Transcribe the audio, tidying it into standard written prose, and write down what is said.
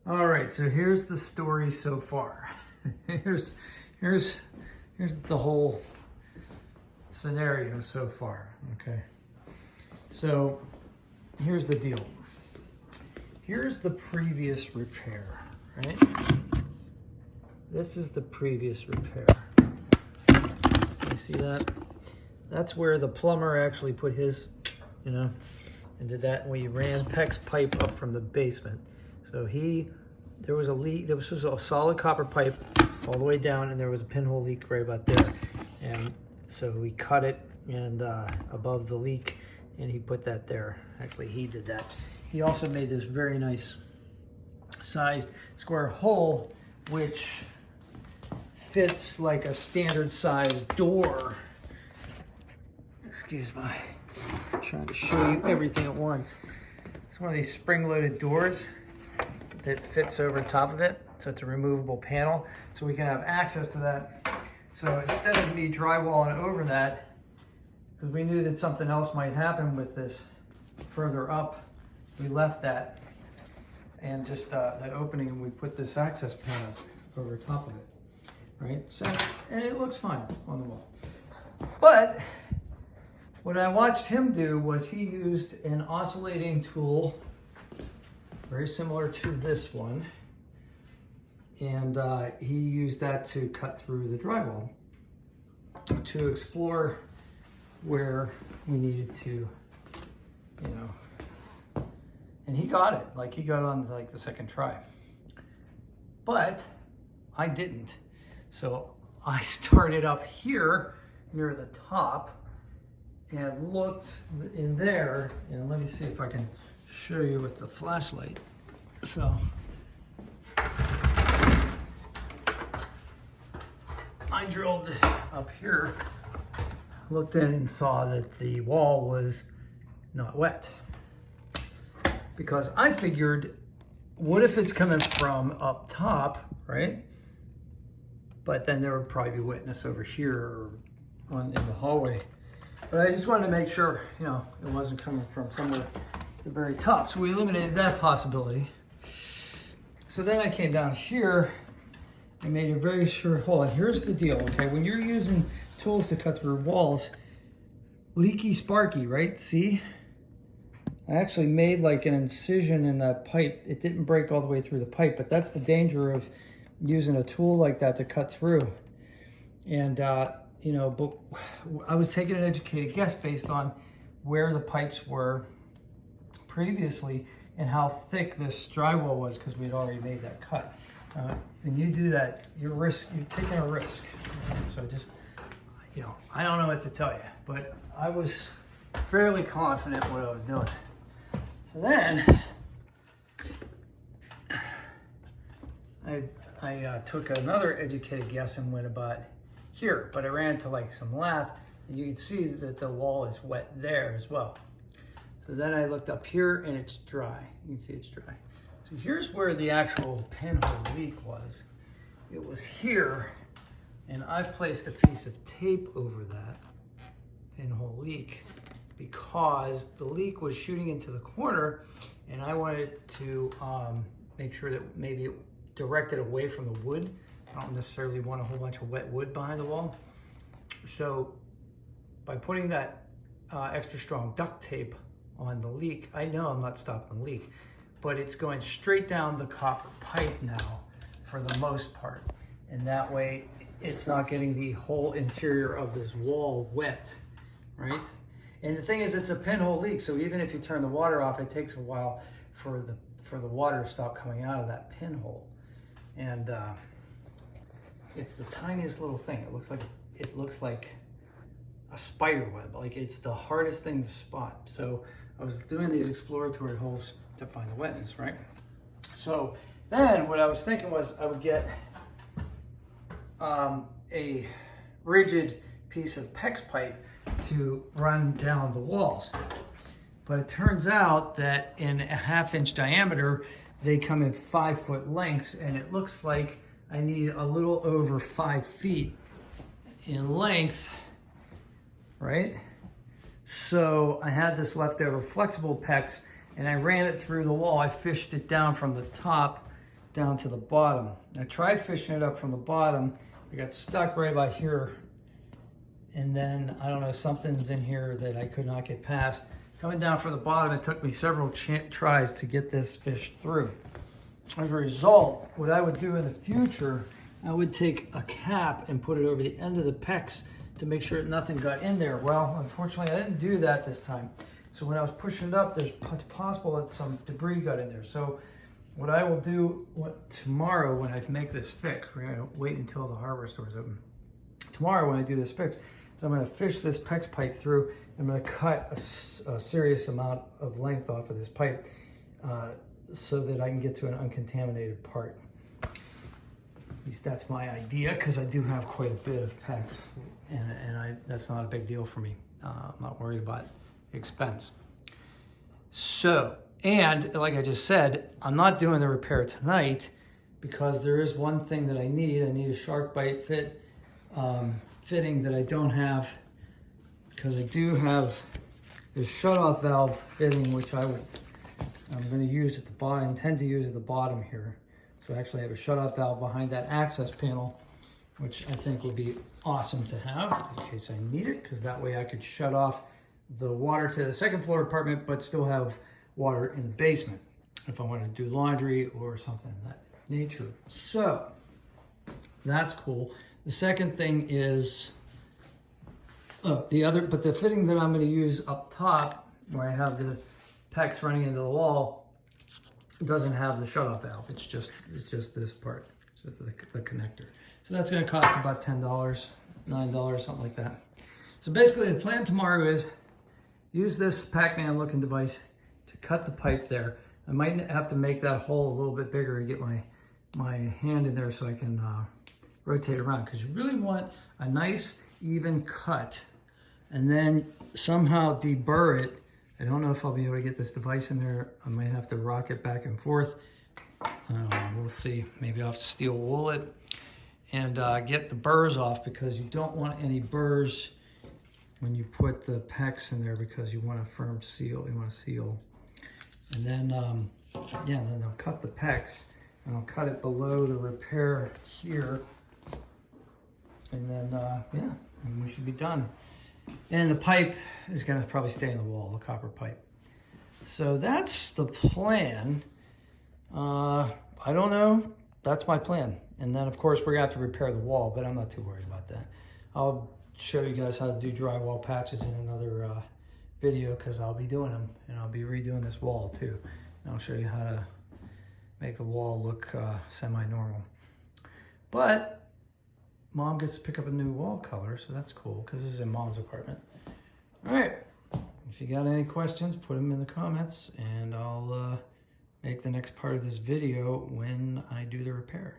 All right, so here's the story so far. here's the whole scenario so far, okay? So here's the deal. Here's the previous repair, right? This is the previous repair. You see that? That's where the plumber actually put his, and did that when he ran PEX pipe up from the basement. So there was a leak, there was just a solid copper pipe all the way down, and there was a pinhole leak right about there. And so we cut it and above the leak, and he put that there. Actually, he did that. He also made this very nice sized square hole, which fits like a standard sized door. Excuse my trying to show you everything at once. It's one of these spring-loaded doors that fits over top of it. So it's a removable panel, so we can have access to that. So instead of me drywalling over that, because we knew that something else might happen with this further up, we left that and just that opening, and we put this access panel over top of it, right? So, and it looks fine on the wall. But what I watched him do was he used an oscillating tool, very similar to this one, and he used that to cut through the drywall to explore where we needed to, and he got it. Like, he got on like the second try. But I didn't. So I started up here near the top and looked in there, and let me see if I can show you with the flashlight. So I drilled up here, looked in and saw that the wall was not wet. Because I figured, what if it's coming from up top, right? But then there would probably be wetness over here or in the hallway. But I just wanted to make sure, it wasn't coming from somewhere at the very top. So we eliminated that possibility. So then I came down here and made a very short hole. And here's the deal, okay? When you're using tools to cut through walls, leaky sparky, right? See? I actually made like an incision in that pipe. It didn't break all the way through the pipe, but that's the danger of using a tool like that to cut through. And, but I was taking an educated guess based on where the pipes were previously and how thick this drywall was, because we had already made that cut. When you do that, you're taking a risk. And so just, I don't know what to tell you, but I was fairly confident what I was doing. So then I took another educated guess and went about here, but I ran to like some lath, and you can see that the wall is wet there as well. So then I looked up here and it's dry. You can see it's dry. So here's where the actual pinhole leak was. It was here, and I've placed a piece of tape over that pinhole leak because the leak was shooting into the corner, and I wanted to make sure that maybe it directed away from the wood. I don't necessarily want a whole bunch of wet wood behind the wall. So by putting that extra strong duct tape on the leak, I know I'm not stopping the leak, but it's going straight down the copper pipe now for the most part. And that way it's not getting the whole interior of this wall wet, right? And the thing is, it's a pinhole leak, so even if you turn the water off, it takes a while for the water to stop coming out of that pinhole. And it's the tiniest little thing. It looks like a spider web. Like, it's the hardest thing to spot. So I was doing these exploratory holes to find the wetness, right? So then what I was thinking was I would get a rigid piece of PEX pipe to run down the walls. But it turns out that in a 1/2 inch diameter, they come in 5 foot lengths, and it looks like I need a little over 5 feet in length, right? So I had this leftover flexible PEX, and I ran it through the wall. I fished it down from the top down to the bottom. I tried fishing it up from the bottom. I got stuck right about here. And then, I don't know, something's in here that I could not get past. Coming down from the bottom, it took me several tries to get this fish through. As a result, what I would do in the future, I would take a cap and put it over the end of the pecs to make sure nothing got in there. Well, unfortunately, I didn't do that this time. So when I was pushing it up, it's possible that some debris got in there. So what I will do tomorrow when I make this fix, we're gonna wait until the hardware store is open. Tomorrow when I do this fix, so I'm gonna fish this PEX pipe through. I'm gonna cut a serious amount of length off of this pipe so that I can get to an uncontaminated part. At least that's my idea, because I do have quite a bit of PEX, and that's not a big deal for me. I'm not worried about expense. So, and like I just said, I'm not doing the repair tonight because there is one thing that I need. I need a shark bite fitting that I don't have, because I do have this shut-off valve fitting, which I'm going to use at the bottom. I intend to use at the bottom here. So I actually have a shut-off valve behind that access panel, which I think would be awesome to have in case I need it, because that way I could shut off the water to the second floor apartment, but still have water in the basement if I want to do laundry or something of that nature. So that's cool. The second thing is the fitting that I'm going to use up top, where I have the PEX running into the wall, doesn't have the shut-off valve. It's just this part. It's just the connector. So that's going to cost about $10, $9, something like that. So basically the plan tomorrow is use this Pac-Man looking device to cut the pipe there. I might have to make that hole a little bit bigger to get my hand in there so I can rotate around, because you really want a nice even cut and then somehow deburr it. I don't know if I'll be able to get this device in there. I might have to rock it back and forth. We'll see. Maybe I'll have to steel wool it and get the burrs off, because you don't want any burrs when you put the PEX in there, because you want a firm seal. You want to seal. And then, then I'll cut the PEX, and I'll cut it below the repair here. And then, and we should be done. And the pipe is going to probably stay in the wall, the copper pipe. So that's the plan. I don't know. That's my plan. And then, of course, we're going to have to repair the wall, but I'm not too worried about that. I'll show you guys how to do drywall patches in another video, because I'll be doing them. And I'll be redoing this wall, too. And I'll show you how to make the wall look semi-normal. But Mom gets to pick up a new wall color, so that's cool, because this is in Mom's apartment. All right. If you got any questions, put them in the comments, and I'll make the next part of this video when I do the repair.